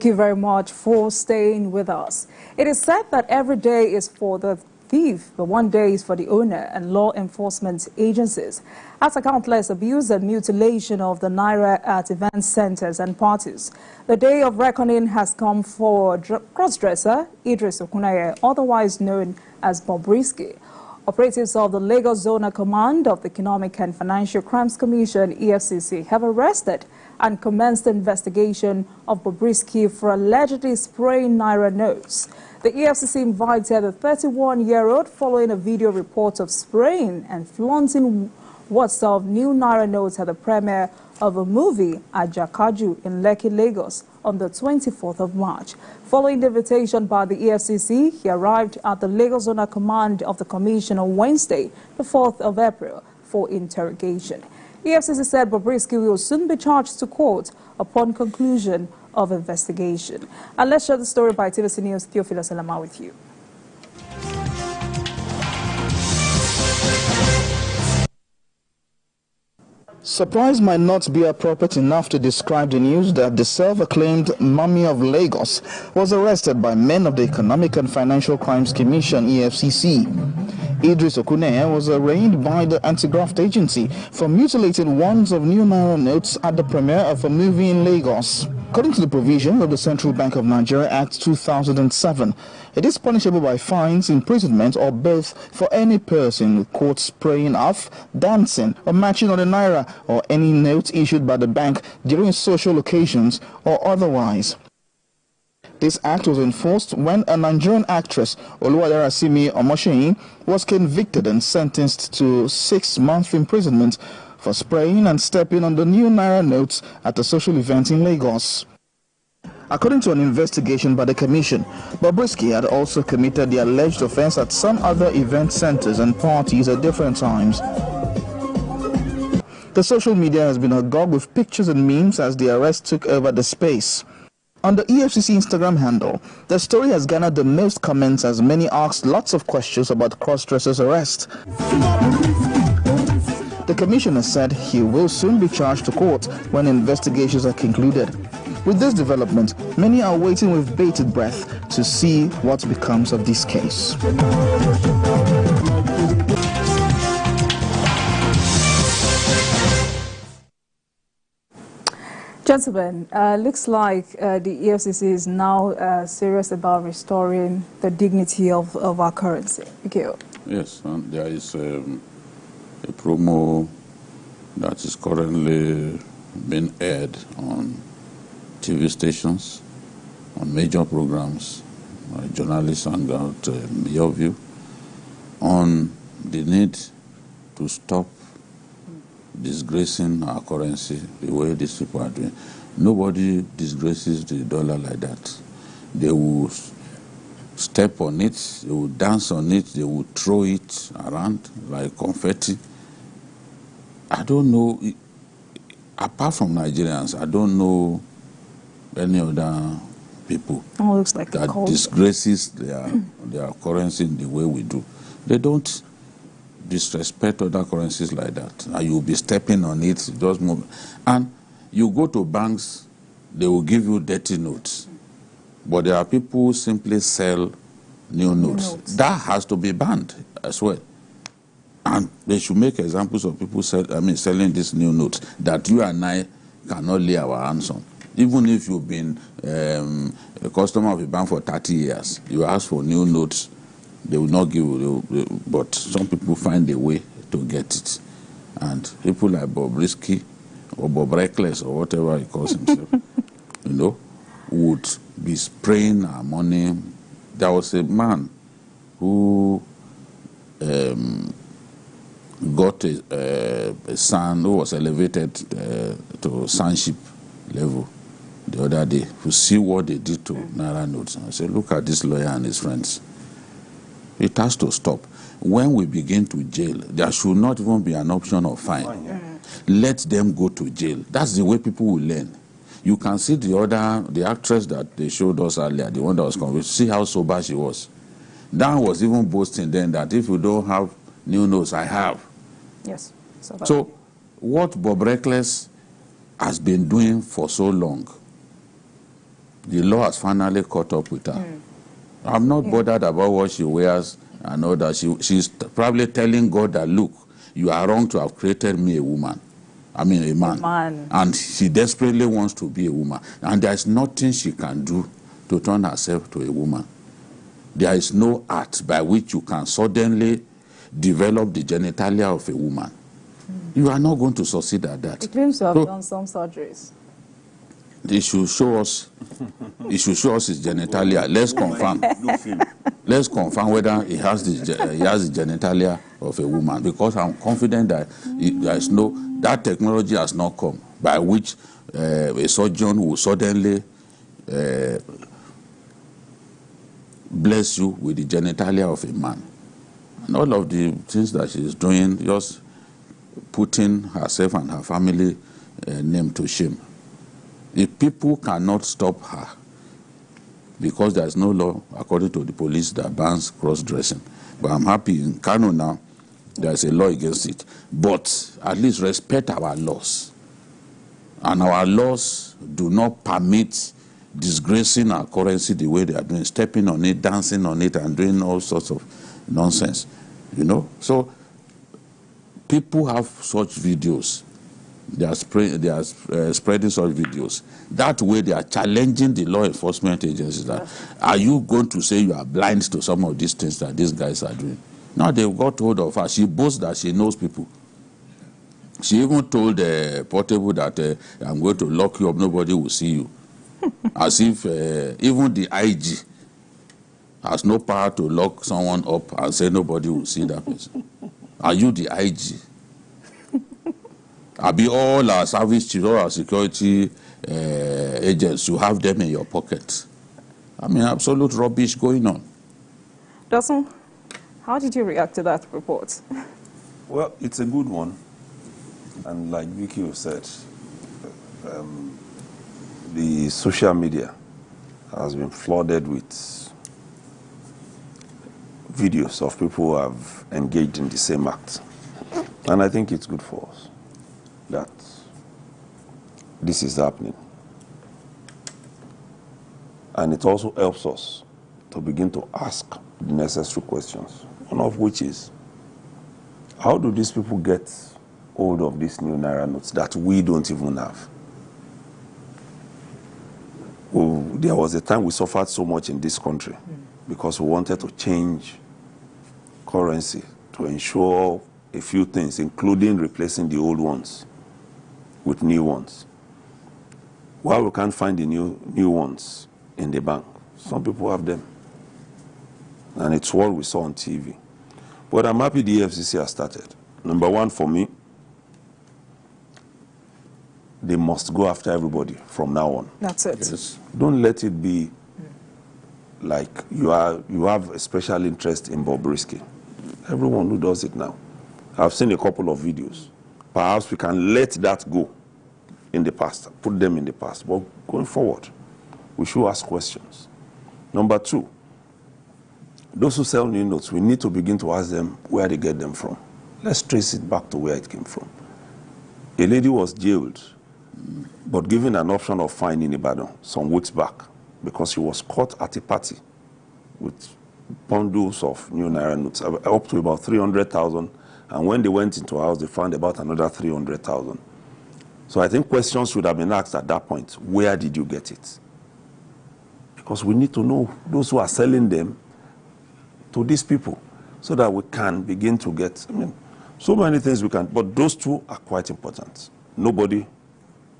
Thank you very much for staying with us. It is said that every day is for the thief, but one day is for the owner and law enforcement agencies. After countless abuse and mutilation of the Naira at event centers and parties, the day of reckoning has come for cross-dresser Idris Okuneye, otherwise known as Bobrisky. Operatives of the Lagos Zonal Command of the Economic and Financial Crimes Commission, EFCC, have arrested and commenced the investigation of Bobrisky for allegedly spraying Naira notes. The EFCC invited the 31-year-old following a video report of spraying and flaunting wads of new Naira notes at the premiere of a movie at Jakaju in Lekki, Lagos on the 24th of March. Following the invitation by the EFCC, he arrived at the Lagos Zonal Command of the Commission on Wednesday, the 4th of April, for interrogation. EFCC said Bobrisky will soon be charged to court upon conclusion of investigation. And let's share the story by TVC News' Theophilus Elama with you. Surprise might not be appropriate enough to describe the news that the self-acclaimed Mummy of Lagos was arrested by men of the Economic and Financial Crimes Commission, EFCC. Idris Okuneye was arraigned by the anti-graft agency for mutilating wands of new Naira notes at the premiere of a movie in Lagos. According to the provision of the Central Bank of Nigeria Act 2007, it is punishable by fines, imprisonment, or both for any person caught spraying off, dancing, or matching on the Naira or any note issued by the bank during social occasions or otherwise. This act was enforced when a Nigerian actress, Oluwadarasimi Omosheyin, was convicted and sentenced to 6-month imprisonment for spraying and stepping on the new Naira notes at a social event in Lagos. According to an investigation by the Commission, Bobrisky had also committed the alleged offense at some other event centers and parties at different times. The social media has been agog with pictures and memes as the arrest took over the space. On the EFCC Instagram handle, the story has garnered the most comments as many asked lots of questions about cross-dresser's arrest. The commissioner said he will soon be charged to court when investigations are concluded. With this development, many are waiting with bated breath to see what becomes of this case. Gentlemen, looks like the EFCC is now serious about restoring the dignity of our currency. Okay. Yes, and there is a promo that is currently being aired on TV stations, on major programs. Journalists hang out your view on the need to stop disgracing our currency the way these people are doing. Nobody disgraces the dollar like that. They will step on it, they will dance on it, they will throw it around like confetti. I don't know, apart from Nigerians, I don't know any other people that disgraces their currency in the way we do. They don't disrespect other currencies like that. And you'll be stepping on it, just move. And you go to banks, they will give you dirty notes. But there are people who simply sell new notes. That has to be banned as well. And they should make examples of people selling these new notes that you and I cannot lay our hands on. Even if you've been a customer of a bank for 30 years, you ask for new notes, they will not give you, but some people find a way to get it. And people like Bobrisky or Bob Reckless or whatever he calls himself, would be spraying our money. There was a man who got a son who was elevated to sonship level the other day to see what they did to Naira notes. I said, look at this lawyer and his friends. It has to stop. When we begin to jail, there should not even be an option of fine. Let them go to jail. That's the way people will learn. You can see the actress that they showed us earlier, the one that was convicted, see how sober she was. That was even boasting then that if you don't have new notes, I have. Yes. So what Bob Reckless has been doing for so long The law has finally caught up with her. I'm not bothered about what she wears and all that. She's probably telling God that, look, you are wrong to have created me a woman. I mean, a man. And she desperately wants to be a woman. And there's nothing she can do to turn herself to a woman. There is no art by which you can suddenly develop the genitalia of a woman. You are not going to succeed at that. He claims to have done some surgeries. They should show us. He should show us his genitalia. Let's confirm. Let's confirm whether he has the genitalia of a woman, because I'm confident that there is that technology has not come by which a surgeon will suddenly bless you with the genitalia of a man. And all of the things that she's doing, just putting herself and her family name to shame. If people cannot stop her, because there's no law, according to the police, that bans cross-dressing. But I'm happy in Kano now, there's a law against it. But at least respect our laws. And our laws do not permit disgracing our currency the way they are doing, stepping on it, dancing on it, and doing all sorts of nonsense. You know? So people have such videos. They are spreading such videos. That way they are challenging the law enforcement agencies. That, are you going to say you are blind to some of these things that these guys are doing? Now they've got hold of her. She boasts that she knows people. She even told Portable that I'm going to lock you up, nobody will see you. As if even the IG has no power to lock someone up and say nobody will see that person. Are you the IG? Be all our service chiefs, all our security agents, you have them in your pocket. I mean, absolute rubbish going on. Dawson, how did you react to that report? Well, it's a good one. And like Vicky said, the social media has been flooded with videos of people who have engaged in the same act. And I think it's good for us that this is happening. And it also helps us to begin to ask the necessary questions, one of which is, how do these people get hold of these new Naira notes that we don't even have? Well, there was a time we suffered so much in this country because we wanted to change currency to ensure a few things, including replacing the old ones with new ones. While we can't find the new ones in the bank, some people have them. And it's what we saw on TV. But I'm happy the EFCC has started. Number one, for me, they must go after everybody from now on. That's it. Yes. Don't let it be like you have a special interest in Bobrisky. Everyone who does it now. I've seen a couple of videos. Perhaps we can let that go in the past, put them in the past. But going forward, we should ask questions. Number two, those who sell new notes, we need to begin to ask them where they get them from. Let's trace it back to where it came from. A lady was jailed, but given an option of fine in Ibadan some weeks back because she was caught at a party with bundles of new Naira notes, up to about 300,000. And when they went into her house, they found about another 300,000. So I think questions should have been asked at that point. Where did you get it? Because we need to know those who are selling them to these people so that we can begin to get, so many things we can, but those two are quite important. Nobody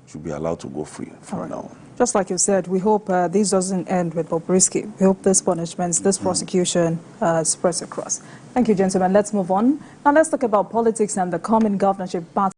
should be allowed to go free from now on. Just like you said, we hope this doesn't end with Bobrisky. We hope this punishments, this prosecution spreads across. Thank you, gentlemen. Let's move on. Now let's talk about politics and the coming governorship battle.